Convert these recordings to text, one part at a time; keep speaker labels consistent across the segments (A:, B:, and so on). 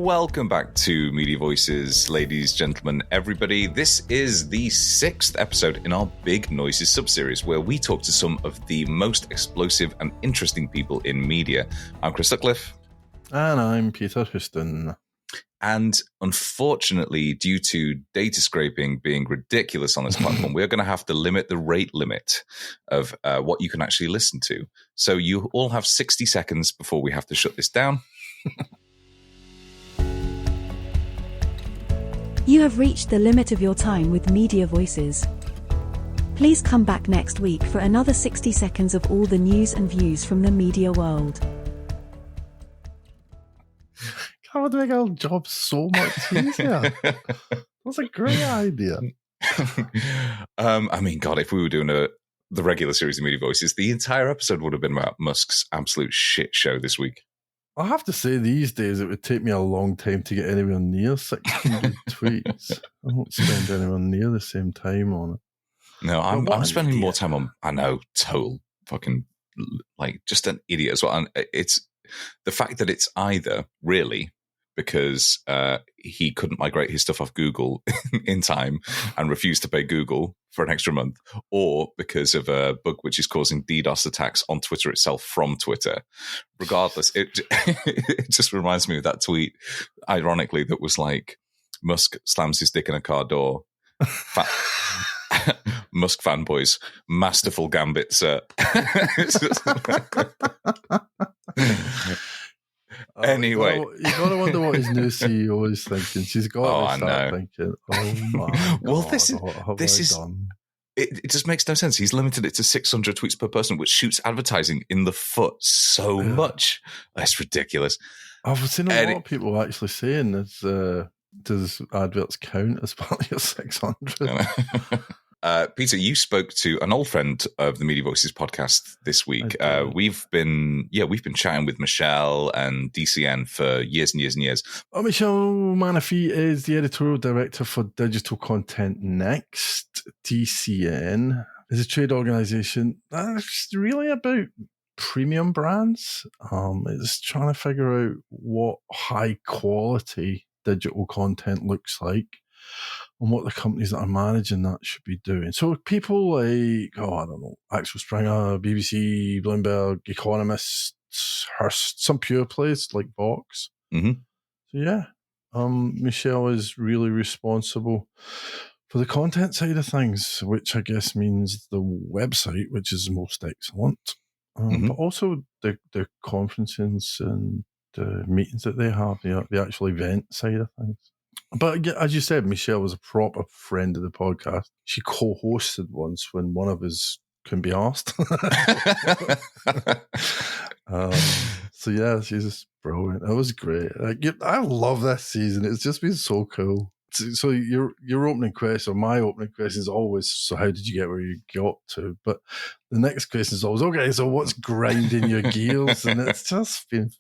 A: Welcome back to Media Voices, ladies, gentlemen, everybody. This is the 6th episode in our Big Noises subseries, where we talk to some of the most explosive and interesting people in media. I'm Chris Sutcliffe.
B: And I'm Peter Houston.
A: And unfortunately, due to data scraping being ridiculous on this platform, we're going to have to limit the rate limit of what you can actually listen to. So you all have 60 seconds before we have to shut this down.
C: You have reached the limit of your time with Media Voices. Please come back next week for another 60 seconds of all the news and views from the media world.
B: That would make our job so much easier. That's a great idea.
A: I mean, God, if we were doing the regular series of Media Voices, the entire episode would have been about Musk's absolute shit show this week.
B: I have to say, these days, it would take me a long time to get anywhere near 600 tweets. I don't spend anywhere near the same time on it.
A: No, I'm spending more time on, I know, total fucking, like, just an idiot as well. And it's the fact that it's either, really, because he couldn't migrate his stuff off Google in time and refused to pay Google for an extra month, or because of a bug which is causing DDoS attacks on Twitter itself from Twitter. Regardless, it just reminds me of that tweet, ironically, that was like, Musk slams his dick in a car door. Musk fanboys, masterful gambit, sir. Anyway,
B: you gotta wonder what his new CEO is thinking. She's got to start thinking, "Oh my
A: well,
B: God,
A: this is
B: done?"
A: It just makes no sense. He's limited it to 600 tweets per person, which shoots advertising in the foot so much. That's ridiculous.
B: I've seen a lot of people actually saying, "Does adverts count as part of your 600?"
A: Peter, you spoke to an old friend of the Media Voices podcast this week. We've been chatting with Michelle and DCN for years and years and years.
B: Michelle Manafy is the editorial director for Digital Content Next. DCN is a trade organisation that's really about premium brands. It's trying to figure out what high quality digital content looks like and what the companies that are managing that should be doing. So people like, Axel Springer, BBC, Bloomberg, Economist, Hearst, some pure plays like Vox.
A: Mm-hmm.
B: So yeah, Michelle is really responsible for the content side of things, which I guess means the website, which is most excellent, but also the conferences and the meetings that they have, the actual event side of things. But as you said, Michelle was a proper friend of the podcast. She co-hosted once when one of us couldn't be asked. So yeah, she's just brilliant. It was great. I love this season. It's just been so cool. So your opening question, or my opening question, is always, so how did you get where you got to? But the next question is always, okay, so what's grinding your gears? And it's been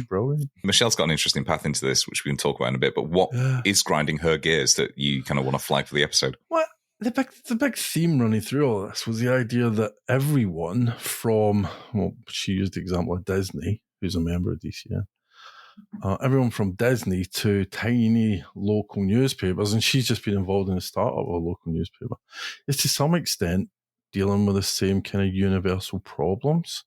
B: brilliant.
A: Michelle's got an interesting path into this, which we can talk about in a bit. But what is grinding her gears that you kind of want to flag for the episode?
B: Well, the big theme running through all this was the idea that everyone from, she used the example of Disney, who's a member of DCN. Everyone from Disney to tiny local newspapers, and she's just been involved in the startup of a local newspaper, is to some extent dealing with the same kind of universal problems.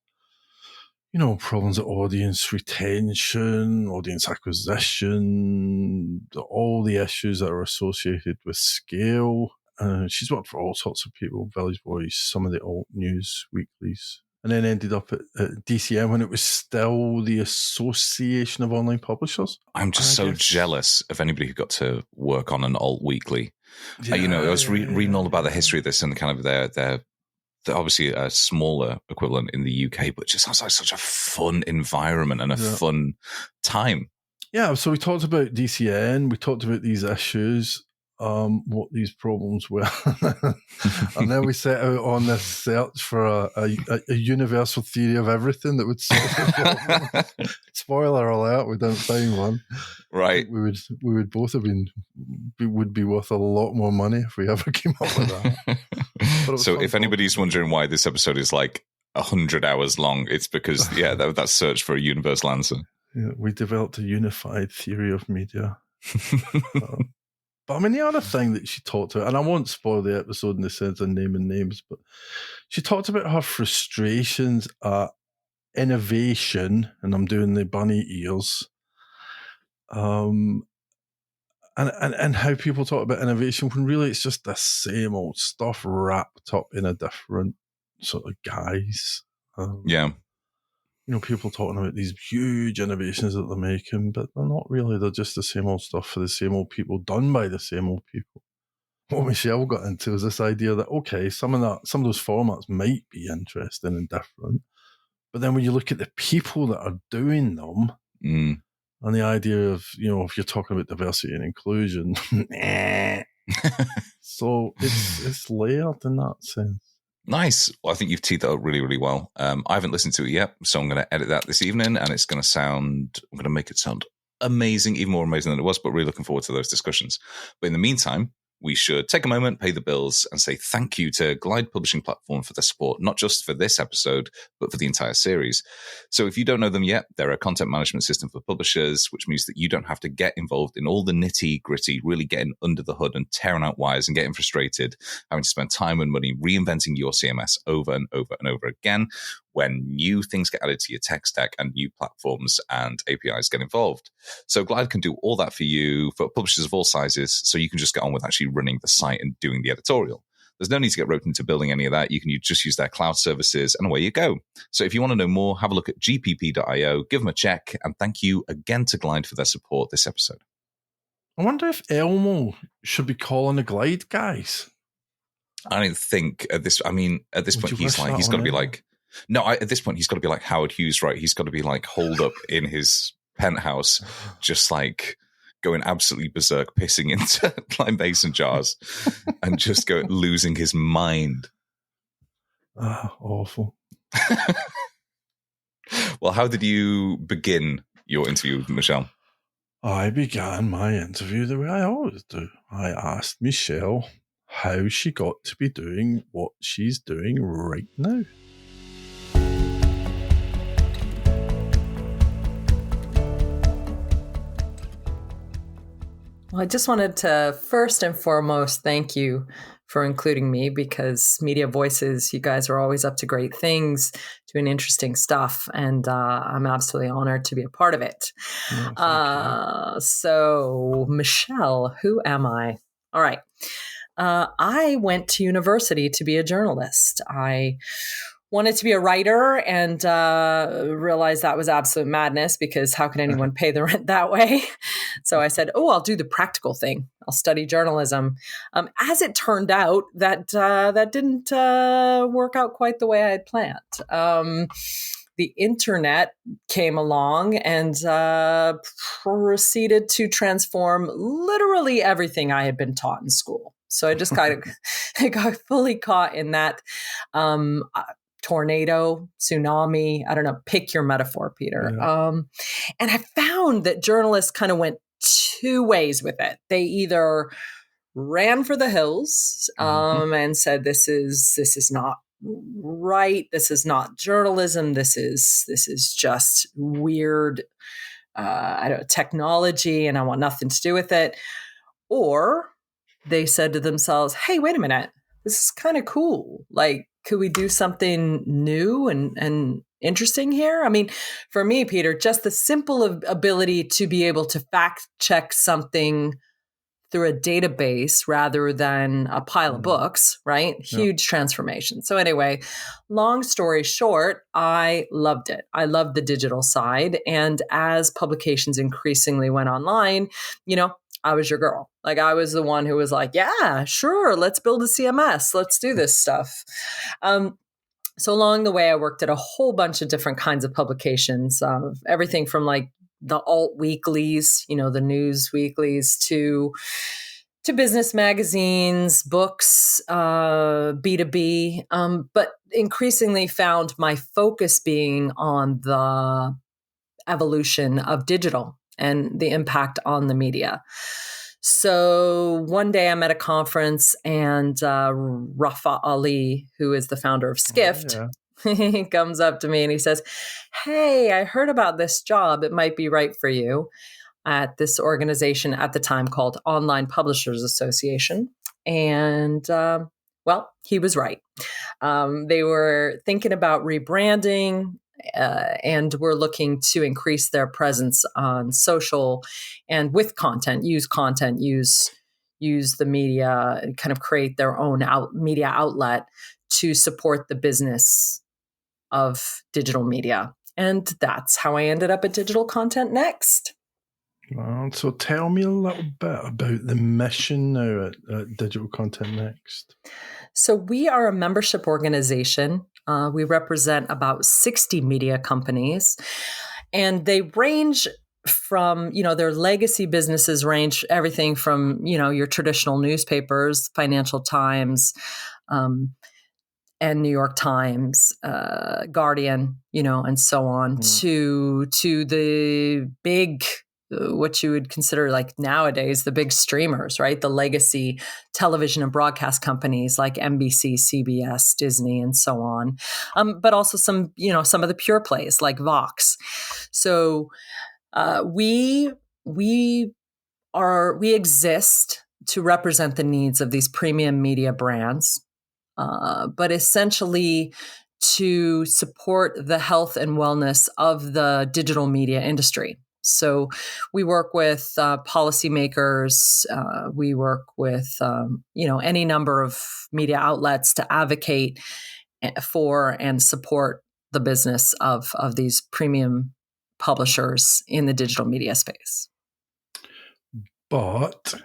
B: Problems of audience retention, audience acquisition, all the issues that are associated with scale. She's worked for all sorts of people, Village Voice, some of the alt news weeklies, and then ended up at DCM when it was still the Association of Online Publishers.
A: I'm just so jealous of anybody who got to work on an alt weekly. I was reading all about the history of this and kind of they're obviously a smaller equivalent in the UK, but it just sounds like such a fun environment and a fun time.
B: Yeah, so we talked about DCN, we talked about these issues, what these problems were. And then we set out on this search for a universal theory of everything that would solve the problem. Spoiler alert, we didn't find one.
A: Right.
B: We would both have would be worth a lot more money if we ever came up with that.
A: So if anybody's wondering why this episode is like 100 hours long, it's because, that search for a universal answer.
B: We developed a unified theory of media. But I mean, the other thing that she talked about, and I won't spoil the episode in the sense of naming names, but she talked about her frustrations at innovation, and I'm doing the bunny ears, and how people talk about innovation when really it's just the same old stuff wrapped up in a different sort of guise.
A: Yeah.
B: People talking about these huge innovations that they're making, but they're not really. They're just the same old stuff for the same old people, done by the same old people. What Michelle got into was this idea that, okay, some of those formats might be interesting and different, but then when you look at the people that are doing them, and the idea of, if you're talking about diversity and inclusion, so it's layered in that sense.
A: Nice. Well, I think you've teed that up really, really well. I haven't listened to it yet, so I'm going to edit that this evening, and I'm going to make it sound amazing, even more amazing than it was, but really looking forward to those discussions. But in the meantime, we should take a moment, pay the bills, and say thank you to Glide Publishing Platform for their support, not just for this episode, but for the entire series. So if you don't know them yet, they're a content management system for publishers, which means that you don't have to get involved in all the nitty gritty, really getting under the hood and tearing out wires and getting frustrated, having to spend time and money reinventing your CMS over and over and over again when new things get added to your tech stack and new platforms and APIs get involved. So Glide can do all that for you for publishers of all sizes, so you can just get on with actually running the site and doing the editorial. There's no need to get roped into building any of that. You can just use their cloud services and away you go. So if you want to know more, have a look at gpp.io, give them a check, and thank you again to Glide for their support this episode.
B: I wonder if Elmo should be calling the Glide guys.
A: I don't think at this point, he's got to be like, no, at this point, he's got to be like Howard Hughes, right? He's got to be like holed up in his penthouse, just like going absolutely berserk, pissing into like mason jars and just losing his mind.
B: Awful.
A: Well, how did you begin your interview with Michelle?
B: I began my interview the way I always do. I asked Michelle how she got to be doing what she's doing right now.
D: Well, I just wanted to first and foremost thank you for including me, because Media Voices, you guys are always up to great things, doing interesting stuff, and I'm absolutely honored to be a part of it. So, Michelle, who am I? All right. I went to university to be a journalist. I wanted to be a writer and realized that was absolute madness, because how can anyone pay the rent that way? So I said, I'll do the practical thing. I'll study journalism. As it turned out, that didn't work out quite the way I had planned. The internet came along and proceeded to transform literally everything I had been taught in school. So I just got fully caught in that tornado, tsunami, I don't know, pick your metaphor, Peter. Yeah. And I found that journalists kind of went two ways with it. They either ran for the hills and said, this is not right. This is not journalism. This is just weird, technology, and I want nothing to do with it. Or they said to themselves, hey, wait a minute, this is kind of cool. Like, could we do something new and interesting here? I mean, for me, Peter, just the simple ability to be able to fact check something through a database rather than a pile of books, right? Huge transformation. So anyway, long story short, I loved it. I loved the digital side. And as publications increasingly went online, I was your girl. Like, I was the one who was like, yeah, sure, let's build a CMS. Let's do this stuff. So along the way, I worked at a whole bunch of different kinds of publications, everything from like the alt weeklies, the news weeklies, to business magazines, books, B2B, but increasingly found my focus being on the evolution of digital and the impact on the media. So one day I'm at a conference, and Rafa Ali, who is the founder of Skift, he comes up to me and he says, "Hey, I heard about this job. It might be right for you," at this organization at the time called Online Publishers Association. And well, he was right. They were thinking about rebranding and were looking to increase their presence on social and with content, use the media and kind of create their own media outlet to support the business of digital media. And that's how I ended up at Digital Content Next.
B: Well, so tell me a little bit about the mission now at Digital Content Next.
D: So we are a membership organization. We represent about 60 media companies, and they range from, their legacy businesses range everything from, your traditional newspapers, Financial Times, and New York Times, Guardian, and so on, to the big, what you would consider like nowadays, the big streamers, right? The legacy television and broadcast companies like NBC, CBS, Disney, and so on. But also some of the pure plays like Vox. So we exist to represent the needs of these premium media brands, but essentially to support the health and wellness of the digital media industry. So we work with policymakers. We work with any number of media outlets to advocate for and support the business of these premium publishers in the digital media space.
B: But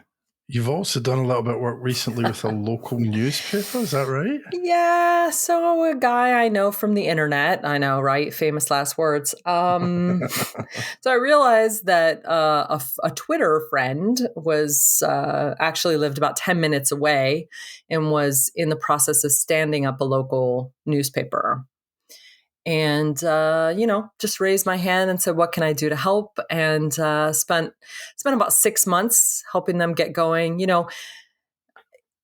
B: you've also done a little bit of work recently with a local newspaper, is that right?
D: Yeah, so a guy I know from the internet, I know, right? Famous last words. So I realized that a Twitter friend was actually lived about 10 minutes away and was in the process of standing up a local newspaper. And, just raised my hand and said, what can I do to help? And spent about 6 months helping them get going.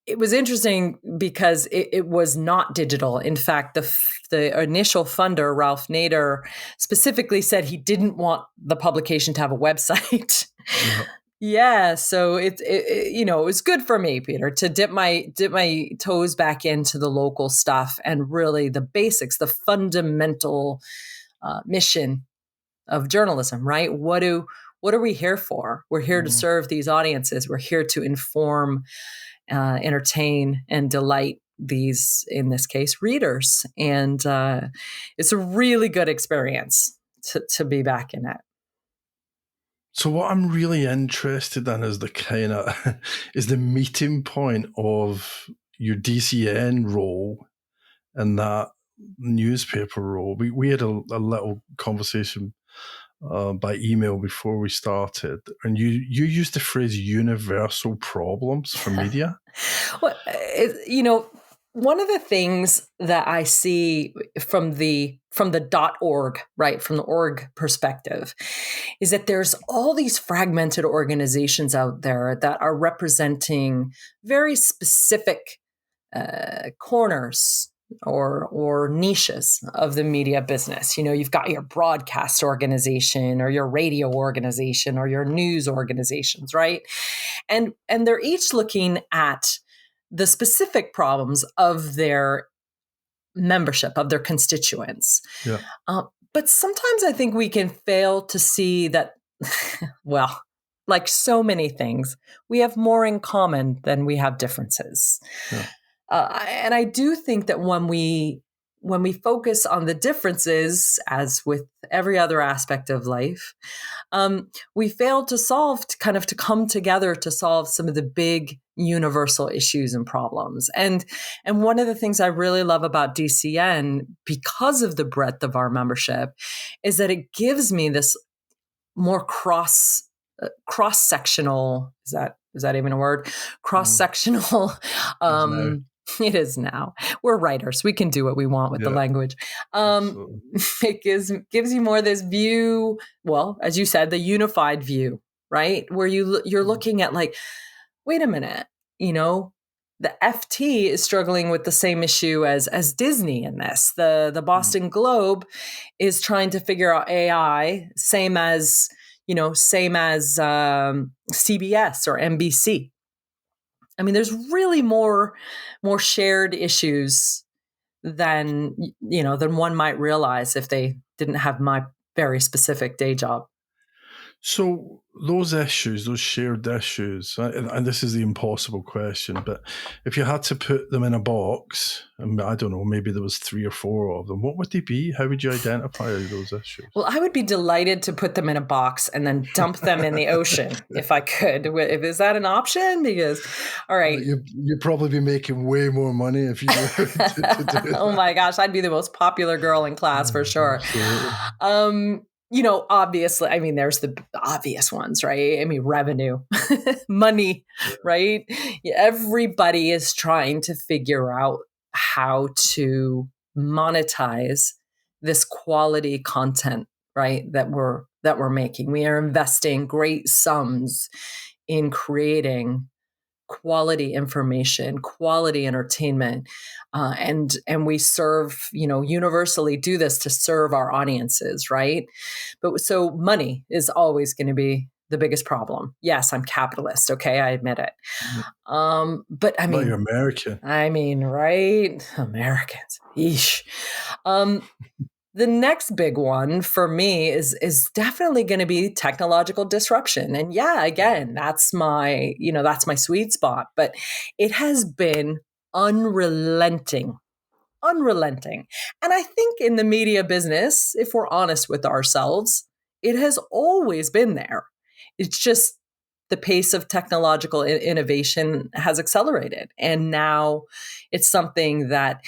D: It was interesting because it was not digital. In fact, the initial funder, Ralph Nader, specifically said he didn't want the publication to have a website. Yeah. Yeah, so it was good for me, Peter, to dip my toes back into the local stuff and really the basics, the fundamental mission of journalism, right? What are we here for? We're here to serve these audiences. We're here to inform, entertain, and delight these, in this case, readers. And it's a really good experience to be back in it.
B: So what I'm really interested in is the meeting point of your DCN role and that newspaper role. We had a little conversation by email before we started, and you used the phrase universal problems for media.
D: Well, one of the things that I see from the .org, right, from the org perspective, is that there's all these fragmented organizations out there that are representing very specific corners or niches of the media business. You've got your broadcast organization or your radio organization or your news organizations, right? And they're each looking at the specific problems of their membership, of their constituents.
B: Yeah.
D: But sometimes I think we can fail to see that, well, like so many things, we have more in common than we have differences. Yeah. And I do think that when we focus on the differences, as with every other aspect of life, we fail to come together to solve some of the big universal issues and problems. And one of the things I really love about DCN, because of the breadth of our membership, is that it gives me this more cross-sectional, is that even a word? Cross-sectional. It is now. We're writers. We can do what we want with the language. It gives you more this view. Well, as you said, the unified view, right? Where you're looking at like, wait a minute, the FT is struggling with the same issue as Disney in this. The Boston Globe is trying to figure out AI, same as CBS or NBC. I mean, there's really more shared issues than one might realize if they didn't have my very specific day job.
B: So those issues, those shared issues, and this is the impossible question, but if you had to put them in a box, and I don't know, maybe there was 3 or 4 of them, what would they be? How would you identify those issues?
D: Well, I would be delighted to put them in a box and then dump them in the ocean if I could. Is that an option? Because, all right.
B: You'd probably be making way more money if you were to do
D: Oh my gosh, I'd be the most popular girl in class for sure. Obviously, I mean, there's the obvious ones, right? I mean, revenue, money, right? Everybody is trying to figure out how to monetize this quality content, right? That we're making. We are investing great sums in creating quality information, quality entertainment, and we serve, universally do this to serve our audiences, right? But so money is always going to be the biggest problem. Yes, I'm capitalist. Okay, I admit it. But I mean,
B: you're American.
D: I mean, right? Americans. Yeesh. The next big one for me is definitely going to be technological disruption. And yeah, again, that's my sweet spot, but it has been unrelenting. And I think in the media business, if we're honest with ourselves, it has always been there. It's just the pace of technological innovation has accelerated. And now it's something that,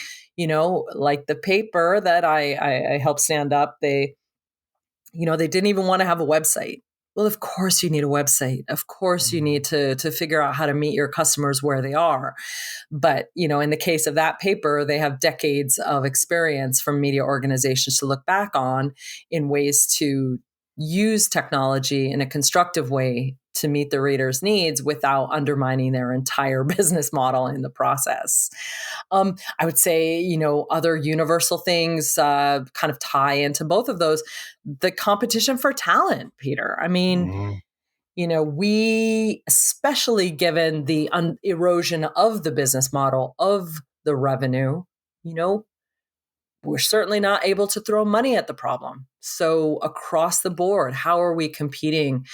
D: like the paper that I helped stand up, they didn't even want to have a website. Well, of course you need a website. Of course you need to figure out how to meet your customers where they are. But, in the case of that paper, they have decades of experience from media organizations to look back on in ways to use technology in a constructive way to meet the reader's needs without undermining their entire business model in the process. I would say, other universal things kind of tie into both of those. The competition for talent, Peter. I mean, we, especially given the erosion of the business model, of the revenue, we're certainly not able to throw money at the problem. So across the board, how are we competing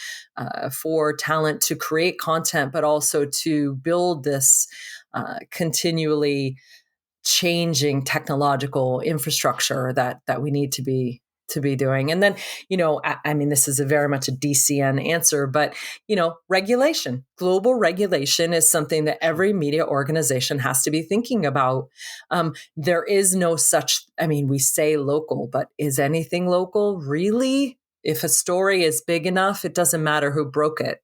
D: for talent to create content, but also to build this continually changing technological infrastructure that we need to be doing? And then, I mean, this is very much a DCN answer, but, regulation, global regulation is something that every media organization has to be thinking about. There is no such, I mean, we say local, but is anything local really? If a story is big enough, it doesn't matter who broke it.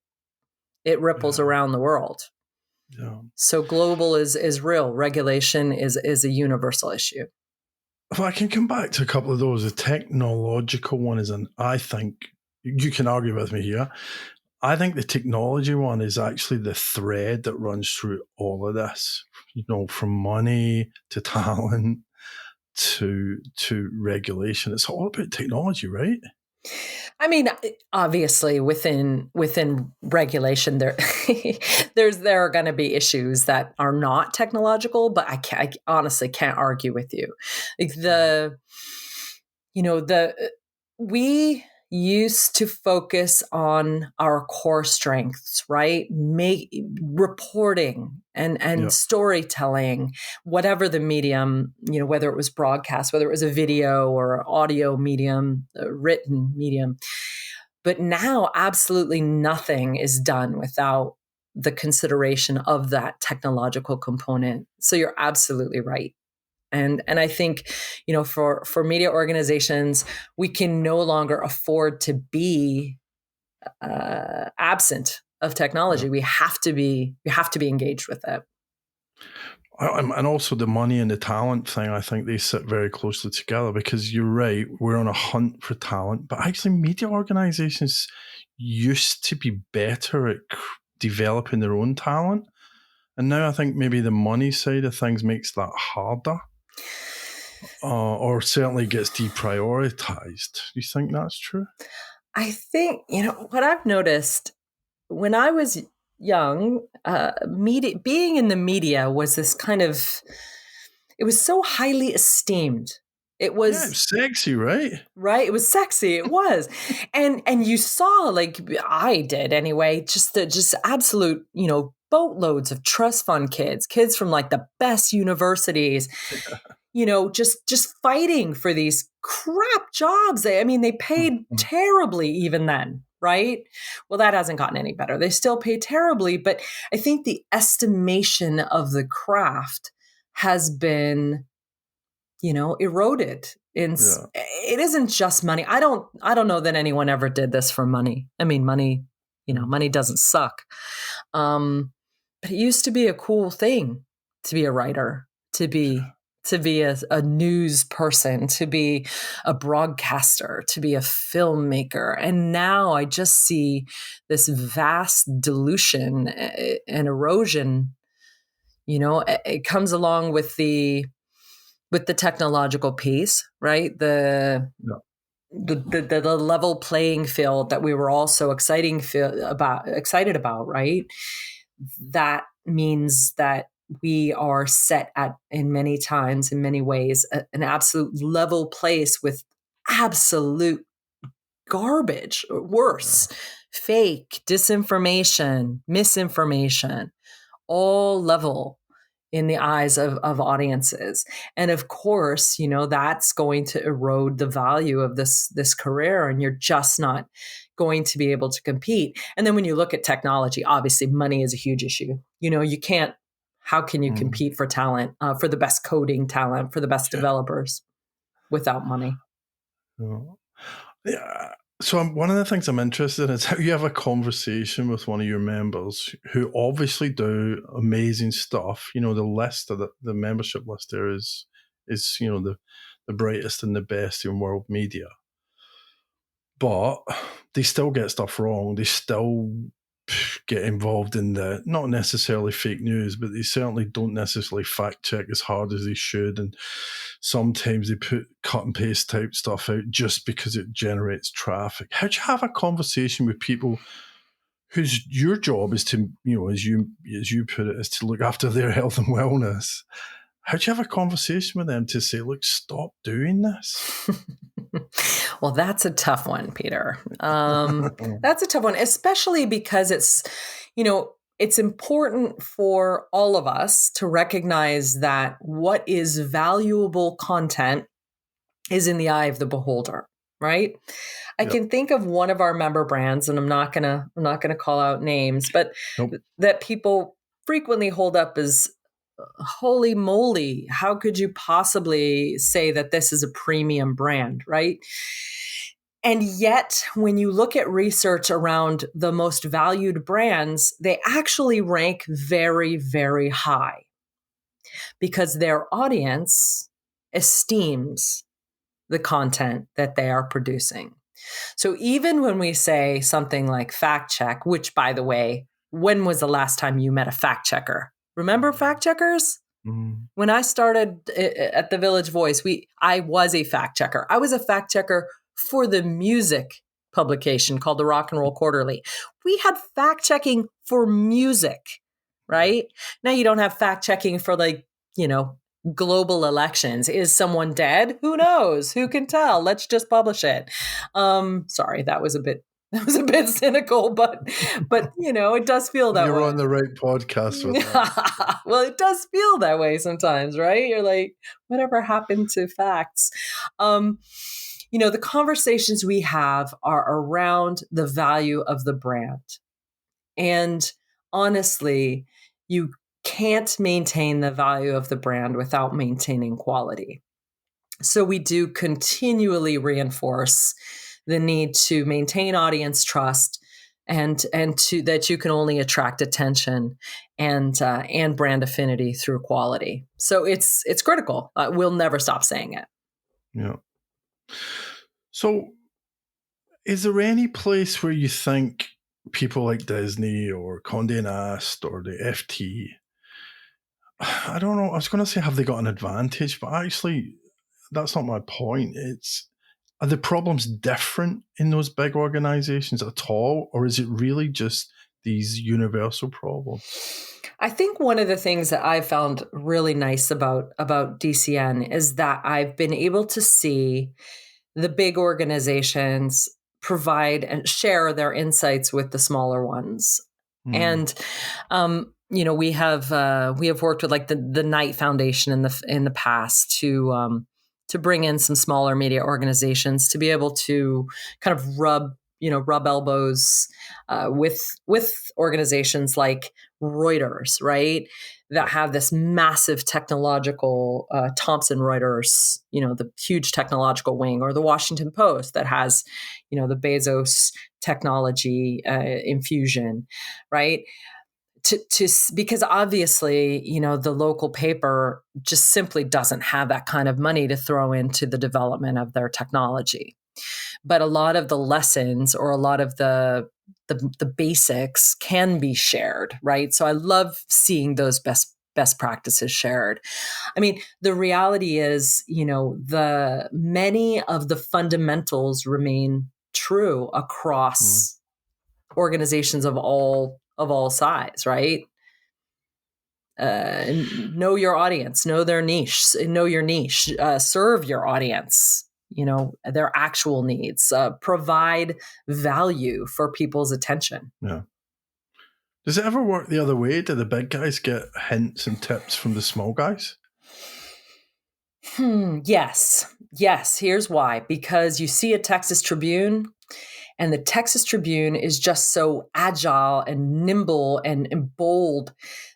D: It ripples around the world. Yeah. So global is real. Regulation is a universal issue.
B: If I can come back to a couple of those, the technological one is I think, you can argue with me here, I think the technology one is actually the thread that runs through all of this, from money to talent to regulation. It's all about technology, right?
D: I mean, obviously within regulation, there are going to be issues that are not technological, but I honestly can't argue with you. Like we used to focus on our core strengths, right? Reporting and storytelling, whatever the medium, whether it was broadcast, whether it was a video or audio medium, a written medium. But now absolutely nothing is done without the consideration of that technological component. So you're absolutely right. And I think, for media organizations, we can no longer afford to be absent of technology. Yeah. We have to be engaged with it.
B: And also the money and the talent thing, I think they sit very closely together, because you're right, we're on a hunt for talent, but actually media organizations used to be better at developing their own talent. And now I think maybe the money side of things makes that harder, or certainly gets deprioritized. Do you think that's true?
D: I think, what I've noticed when I was young, being in the media was this kind of, it was so highly esteemed. It was
B: it's sexy, right?
D: Right. It was sexy. It was. and you saw, like I did anyway, just absolute, boatloads of trust fund kids from like the best universities, just fighting for these crap jobs. They paid terribly even then. Right. Well, that hasn't gotten any better. They still pay terribly. But I think the estimation of the craft has been, eroded. It isn't just money. I don't know that anyone ever did this for money. Money, money doesn't suck. But it used to be a cool thing to be a writer, to be a news person, to be a broadcaster, to be a filmmaker. And now I just see this vast dilution and erosion. It comes along with the technological piece, right? The level playing field that we were all so excited about, right? That means that we are set at, in many times, in many ways, an absolute level place with absolute garbage, or worse, fake, disinformation, misinformation, all level in the eyes of audiences. And of course, that's going to erode the value of this career, and you're just not going to be able to compete. And then when you look at technology, obviously money is a huge issue. How can you compete for talent, for the best coding talent, for the best developers without money?
B: Yeah. So one of the things I'm interested in is how you have a conversation with one of your members who obviously do amazing stuff. The list of the membership list there is the brightest and the best in world media. But they still get stuff wrong. They still get involved in the, not necessarily fake news, but they certainly don't necessarily fact check as hard as they should. And sometimes they put cut and paste type stuff out just because it generates traffic. How do you have a conversation with people whose your job is to, as you put it, is to look after their health and wellness? How do you have a conversation with them to say, look, stop doing this?
D: Well, that's a tough one, Peter. That's a tough one, especially because it's important for all of us to recognize that what is valuable content is in the eye of the beholder, right? I can think of one of our member brands, and I'm not gonna call out names, but that people frequently hold up as, holy moly, how could you possibly say that this is a premium brand, right? And yet, when you look at research around the most valued brands, they actually rank very, very high because their audience esteems the content that they are producing. So even when we say something like fact check, which, by the way, when was the last time you met a fact checker? Remember fact checkers? When I started at the Village Voice, I was a fact checker. I was a fact checker for the music publication called the Rock and Roll Quarterly. We had fact checking for music, right? Now you don't have fact checking for global elections. Is someone dead? Who knows? Who can tell? Let's just publish it. Sorry, that was a bit cynical, but it does feel that way.
B: You're on the right podcast with that.
D: Well, it does feel that way sometimes, right? You're like, whatever happened to facts? The conversations we have are around the value of the brand. And honestly, you can't maintain the value of the brand without maintaining quality. So we do continually reinforce the need to maintain audience trust and to that you can only attract attention and brand affinity through quality. So it's critical. We'll never stop saying it.
B: Yeah. So is there any place where you think people like Disney or Condé Nast or the FT I don't know. I was going to say, have they got an advantage? But actually, that's not my point. Are the problems different in those big organizations at all? Or is it really just these universal problems?
D: I think one of the things that I found really nice about DCN is that I've been able to see the big organizations provide and share their insights with the smaller ones. And we have worked with like the Knight Foundation in the past to bring in some smaller media organizations to be able to kind of rub elbows with organizations like Reuters, right? That have this massive technological Thomson Reuters, the huge technological wing, or the Washington Post that has, the Bezos technology infusion, right? Because obviously, the local paper just simply doesn't have that kind of money to throw into the development of their technology. But a lot of the lessons or a lot of the basics can be shared, right? So I love seeing those best practices shared. I mean, the reality is, the many of the fundamentals remain true across organizations of all size, right? Know your audience, know their niche, know your niche, serve your audience, their actual needs, provide value for people's attention.
B: Yeah. Does it ever work the other way? Do the big guys get hints and tips from the small guys?
D: Yes. Here's why. Because you see a Texas Tribune, and the Texas Tribune is just so agile and nimble and bold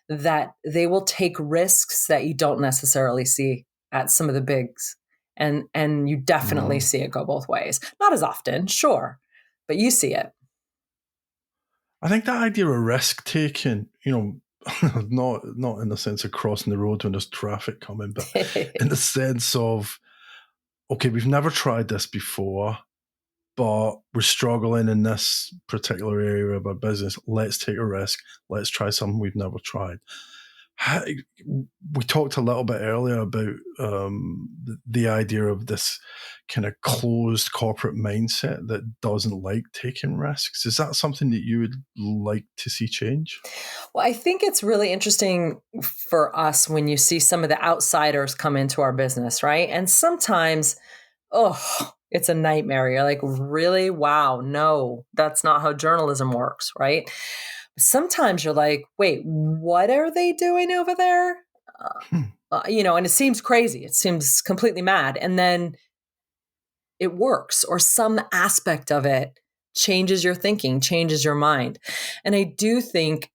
D: that they will take risks that you don't necessarily see at some of the bigs. And you definitely see it go both ways. Not as often, sure, but you see it.
B: I think that idea of risk taking, not in the sense of crossing the road when there's traffic coming, but in the sense of, okay, we've never tried this before, but we're struggling in this particular area of our business. Let's take a risk. Let's try something we've never tried. We talked a little bit earlier about the idea of this kind of closed corporate mindset that doesn't like taking risks. Is that something that you would like to see change?
D: Well, I think it's really interesting for us when you see some of the outsiders come into our business, right? And sometimes, it's a nightmare. You're like, really? Wow, no, that's not how journalism works, right? Sometimes you're like, wait, what are they doing over there? And it seems crazy. It seems completely mad. And then it works, or some aspect of it changes your thinking, changes your mind. And I do think,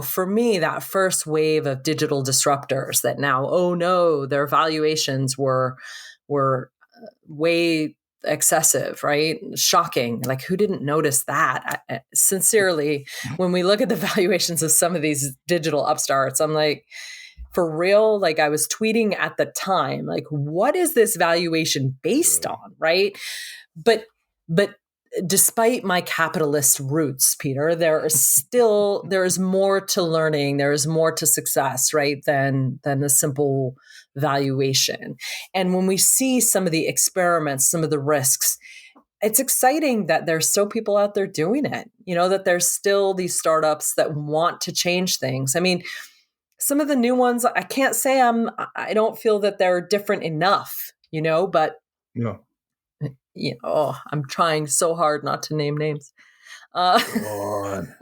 D: for me, that first wave of digital disruptors that now, oh no, their valuations were way excessive, right? Shocking. Like, who didn't notice that? Sincerely, when we look at the valuations of some of these digital upstarts, I'm like, for real? Like, I was tweeting at the time, like, what is this valuation based on, right? But despite my capitalist roots, Peter, there is more to learning. There is more to success, right? Than the simple valuation. And when we see some of the experiments, some of the risks, it's exciting that there's still people out there doing it, that there's still these startups that want to change things. I mean, some of the new ones, I can't say I don't feel that they're different enough, but
B: yeah.
D: I'm trying so hard not to name names. Semaphore.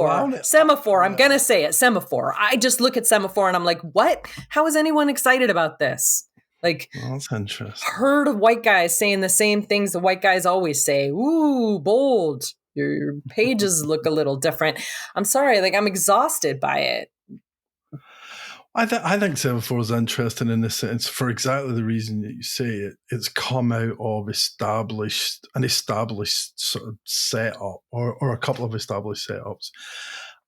D: I'm going to say it. Semaphore. I just look at Semaphore and I'm like, what? How is anyone excited about this? Like,
B: that's interesting.
D: Heard of white guys saying the same things the white guys always say. Ooh, bold. Your pages look a little different. I'm sorry. Like, I'm exhausted by it.
B: I think Semaphore is interesting in this sense for exactly the reason that you say it. It's come out of an established sort of setup or a couple of established setups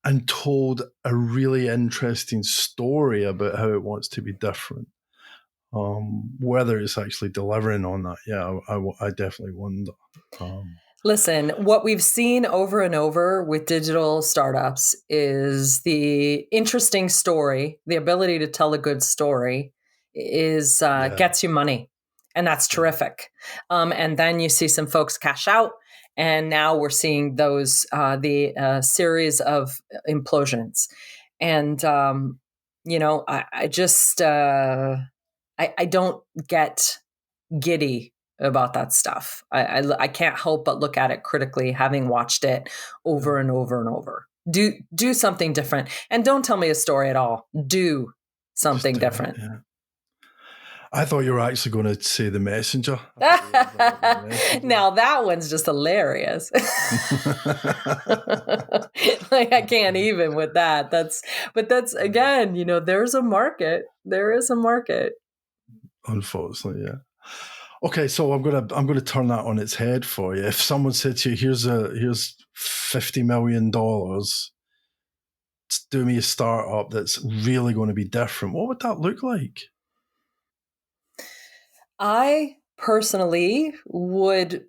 B: and told a really interesting story about how it wants to be different. Whether it's actually delivering on that, I definitely wonder.
D: Listen, what we've seen over and over with digital startups is the interesting story, the ability to tell a good story is gets you money. And that's terrific. And then you see some folks cash out. And now we're seeing those, the series of implosions. And, I just, I don't get giddy about that stuff. I can't help but look at it critically, having watched it over and over and over. Do something different, and don't tell me a story at all. Do something different.
B: I thought you were actually going to say The Messenger.
D: Now that one's just hilarious. Like, I can't even with that. That's again, there's a market. There is a market.
B: Unfortunately, yeah. Okay, so I'm gonna turn that on its head for you. If someone said to you, here's $50 million, do me a startup that's really going to be different, what would that look like?
D: I personally would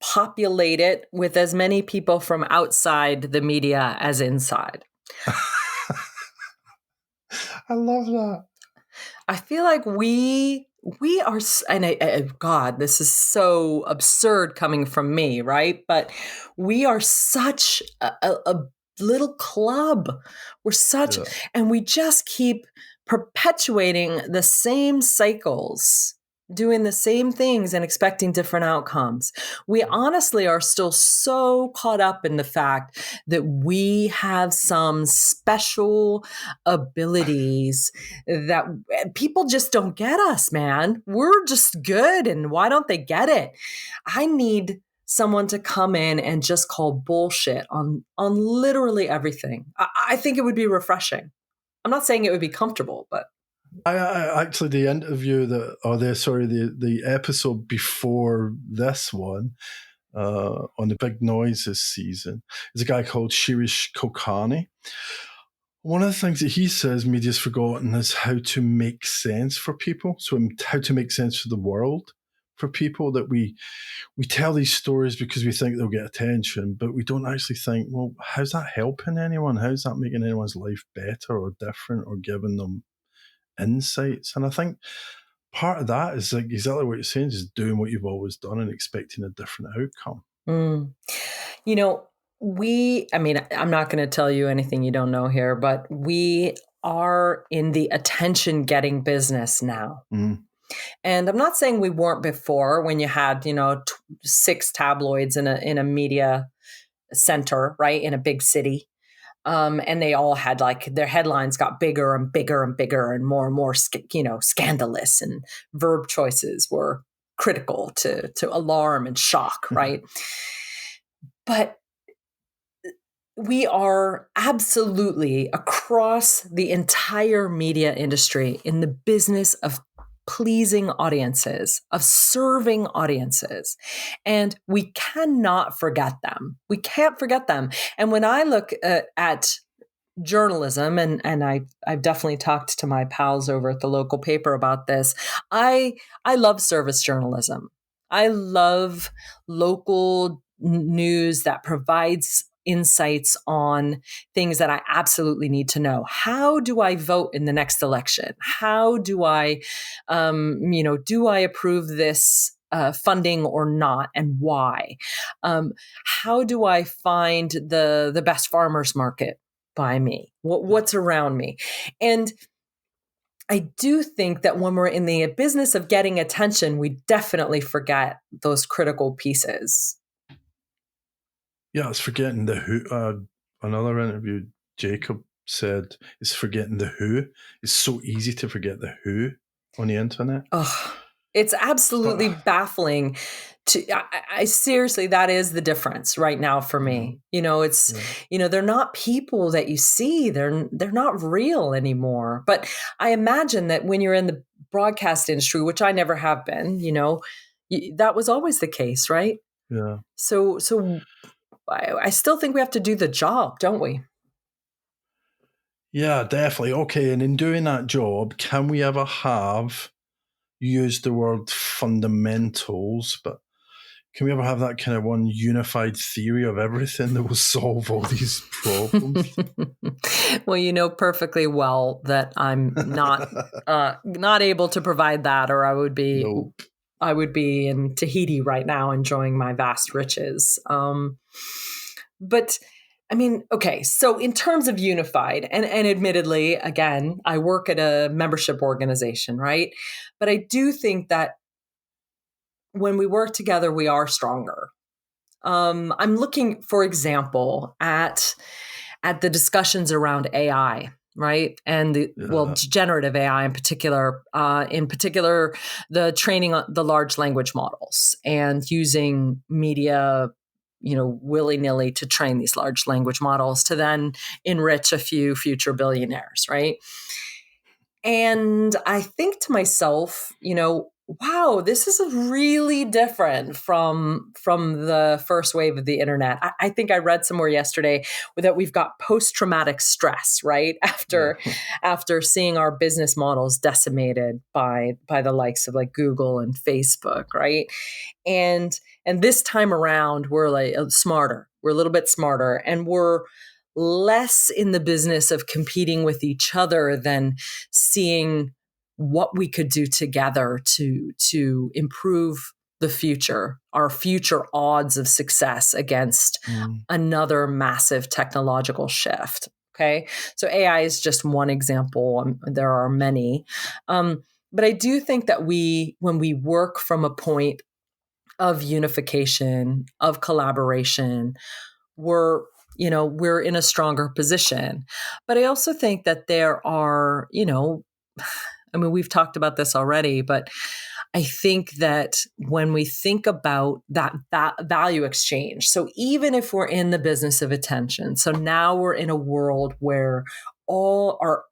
D: populate it with as many people from outside the media as inside.
B: I love that.
D: I feel like we are, and God, this is so absurd coming from me, right? But we are such a little club. We're such, and we just keep perpetuating the same cycles, doing the same things and expecting different outcomes. We honestly are still so caught up in the fact that we have some special abilities that people just don't get us, man. We're just good. And why don't they get it? I need someone to come in and just call bullshit on literally everything. I think it would be refreshing. I'm not saying it would be comfortable, but
B: I actually, the interview the episode before this one on the Big Noises season is a guy called Shirish Kulkarni. One of the things that he says media's forgotten is how to make sense for people. So how to make sense for the world for people, that we tell these stories because we think they'll get attention, but we don't actually think, well, how's that helping anyone? How's that making anyone's life better or different or giving them insights? And I think part of that is like exactly what you're saying, is doing what you've always done and expecting a different outcome.
D: I'm not going to tell you anything you don't know here, but we are in the attention getting business now. And I'm not saying we weren't before, when you had, 6 tabloids in a media center, right, in a big city. And they all had, like, their headlines got bigger and bigger and bigger and more, scandalous, and verb choices were critical to alarm and shock, right? But we are absolutely across the entire media industry in the business of pleasing audiences, of serving audiences. And we cannot forget them. We can't forget them. And when I look at journalism, and I've definitely talked to my pals over at the local paper about this, I love service journalism. I love local news that provides insights on things that I absolutely need to know. How do I vote in the next election? How do I, do I approve this funding or not, and why? How do I find the best farmers market by me? What's around me? And I do think that when we're in the business of getting attention, we definitely forget those critical pieces.
B: Yeah, it's forgetting the who. Another interview, Jacob said, it's forgetting the who. It's so easy to forget the who on the internet.
D: Oh, it's absolutely baffling. I seriously, that is the difference right now for me. They're not people that you see. They're not real anymore. But I imagine that when you're in the broadcast industry, which I never have been, that was always the case, right?
B: Yeah.
D: So I still think we have to do the job, don't we?
B: Yeah, definitely. Okay, and in doing that job, can we ever have, use the word fundamentals, but Can we ever have that kind of one unified theory of everything that will solve all these problems?
D: Well, you know perfectly well that I'm not able to provide that, or I would be
B: Nope.
D: I would be in Tahiti right now enjoying my vast riches. But I mean, okay, so in terms of unified, and admittedly, again, I work at a membership organization, right? But I do think that when we work together, we are stronger. I'm looking, for example, at the discussions around AI, right? And generative AI in particular, the training the large language models and using media, willy-nilly to train these large language models to then enrich a few future billionaires, right? And I think to myself, wow, this is really different from the first wave of the internet. I think I read somewhere yesterday that we've got post-traumatic stress, right? After seeing our business models decimated by the likes of like Google and Facebook, right? And this time around, we're like smarter. We're a little bit smarter, and we're less in the business of competing with each other than seeing what we could do together to improve the future, our future odds of success against another massive technological shift. Okay. So AI is just one example. There are many. But I do think that when we work from a point of unification, of collaboration, we're in a stronger position. But I also think that there are, I mean, we've talked about this already, but I think that when we think about that value exchange, so even if we're in the business of attention, so now we're in a world where all our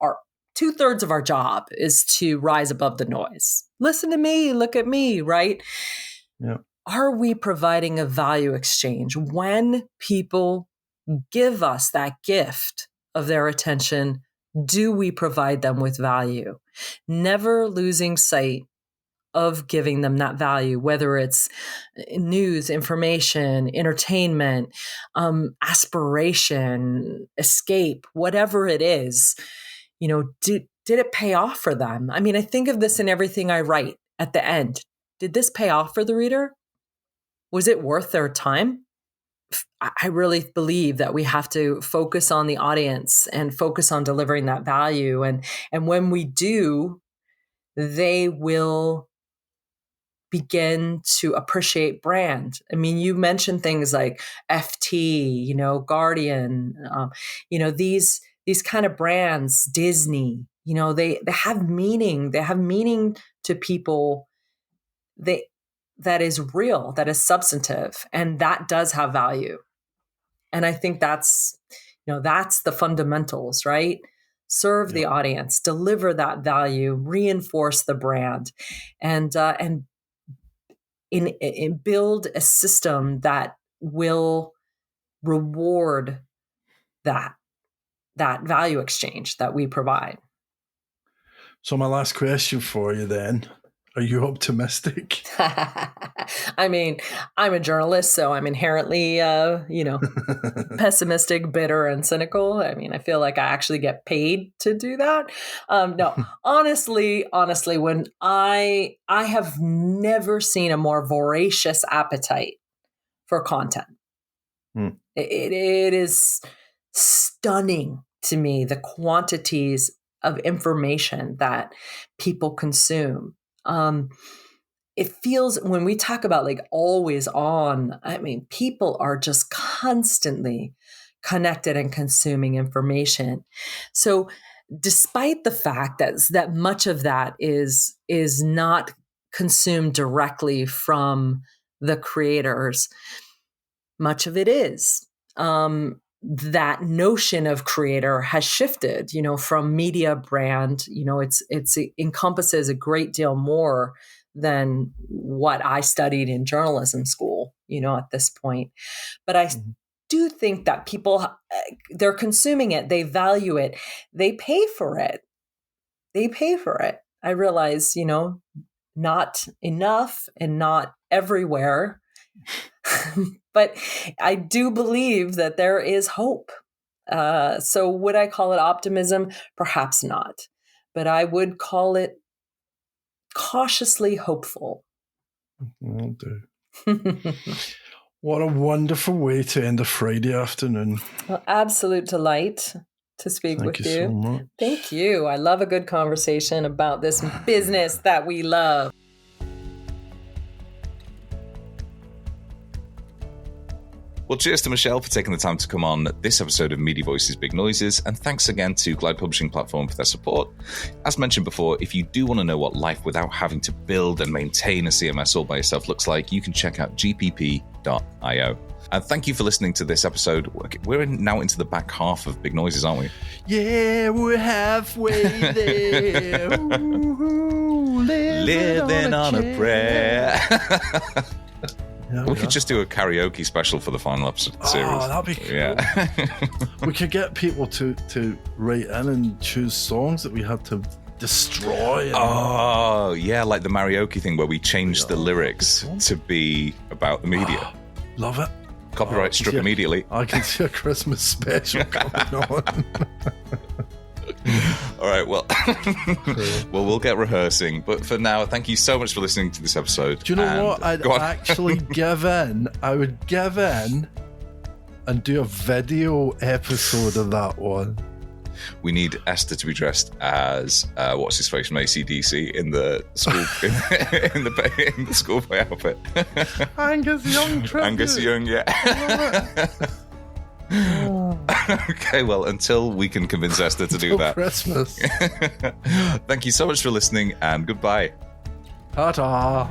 D: 2/3 of our job is to rise above the noise. Listen to me, look at me, right?
B: Yeah.
D: Are we providing a value exchange when people give us that gift of their attention? Do we provide them with value? Never losing sight of giving them that value, whether it's news, information, entertainment, aspiration, escape, whatever it is, did it pay off for them? I mean, I think of this in everything I write at the end. Did this pay off for the reader? Was it worth their time? I really believe that we have to focus on the audience and focus on delivering that value. And when we do, they will begin to appreciate brand. I mean, you mentioned things like FT, Guardian, these kind of brands, Disney, they have meaning. They have meaning to people. That is real, that is substantive, and that does have value. And I think that's the fundamentals, right? Serve the audience, deliver that value, reinforce the brand, and build a system that will reward that value exchange that we provide.
B: So my last question for you then, are you optimistic?
D: I mean, I'm a journalist, so I'm inherently, pessimistic, bitter, and cynical. I mean, I feel like I actually get paid to do that. No, honestly, when I have never seen a more voracious appetite for content. It is stunning to me, the quantities of information that people consume. It feels, when we talk about like always on, I mean, people are just constantly connected and consuming information. So despite the fact that much of that is not consumed directly from the creators, much of it is. That notion of creator has shifted, from media brand. It encompasses a great deal more than what I studied in journalism school, at this point. But I do think that people, they're consuming it, they value it, they pay for it. I realize, not enough and not everywhere. But I do believe that there is hope. So would I call it optimism? Perhaps not. But I would call it cautiously hopeful.
B: Will do. What a wonderful way to end a Friday afternoon.
D: Well, absolute delight to speak with you.
B: Thank you so much.
D: Thank you. I love a good conversation about this business that we love.
A: Well, cheers to Michelle for taking the time to come on this episode of Media Voices Big Noises, and thanks again to Glide Publishing Platform for their support. As mentioned before, if you do want to know what life without having to build and maintain a CMS all by yourself looks like, you can check out gpp.io. And thank you for listening to this episode. We're now into the back half of Big Noises, aren't we?
B: Yeah, we're halfway there. Ooh, living on a prayer. Yeah,
A: we could just do a karaoke special for the final episode series.
B: Oh, that'd be cool.
A: Yeah.
B: We could get people to write in and choose songs that we had to destroy.
A: Oh, yeah, like the karaoke thing where we changed the lyrics to be about the media.
B: Love it.
A: Copyright struck immediately.
B: I can see a Christmas special coming on.
A: All right, well, we'll get rehearsing. But for now, thank you so much for listening to this episode.
B: Do you know what? I'd actually give in. I would give in and do a video episode of that one.
A: We need Esther to be dressed as what's his face from AC/DC in the school in the schoolboy outfit.
B: Angus Young tribute.
A: Angus Young, yeah. Okay, well, until we can convince Esther to do that.
B: Christmas.
A: Thank you so much for listening, and goodbye.
B: Ta-ta.